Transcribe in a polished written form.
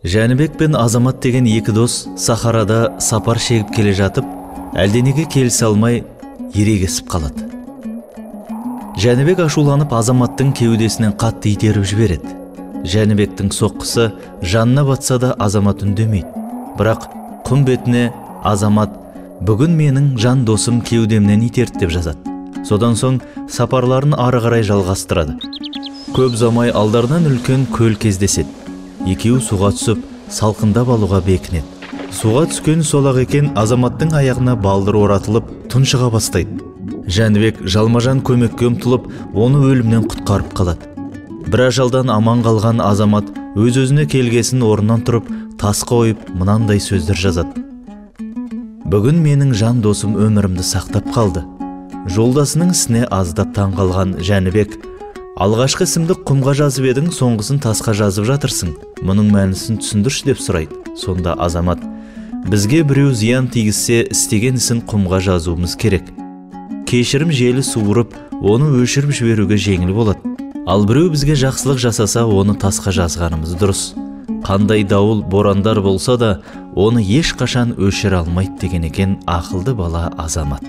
Жәнібек пен Азамат деген екі дос сахарада сапар шегіп келе жатып, әлденеге келісе алмай ерегесіп қалады. Жәнібек ашуланып Азаматтың кеудесінен қатты итеріп жібереді. Жәнібектің соққысы жанына батса да Азамат үндемейді. Бірақ құм бетіне Азамат «Бүгін менің жан досым кеудемнен итерді» деп жазады. Содан соң сапарларын ары қарай жалғастырады. Көп ұзамай алдарынан үлкен көл кездеседі. Екеуі суға түсіп, салқындап алуға бекінеді. Суға түскен сол-ақ екен, Азаматтың аяғына балдыр оратылып, тұншыға бастайды. Жәнібек жалмажан көмекке ұмтылып, оны өлімнен құтқарып қалады. Бір ажалдан аман қалған Азамат өз-өзіне келгесін орнынан тұрып, тасқа ойып, мынандай сөздер жазады. «Бүгін менің жан досым өмірімді сақтап қалды». Жолдасының ісіне аздап таңғалған Жәнібек: «Алғашқы ісімді құмға жазып едің, соңғысын тасқа жазып жатырсың. Мұның мәнісін түсіндірші» деп сұрайды. Сонда Азамат: «Бізге біреу зиян тигізсе, істеген ісін құмға жазуымыз керек. Кешірім желі суырып, оны өшіріп жіберуге жеңіл болады. Ал біреу бізге жақсылық жасаса, оны тасқа жазғанымыз дұрыс. Қандай дауыл, борандар болса да, оны ешқашан өшіре алмайды» деген екен ақылды бала Азамат.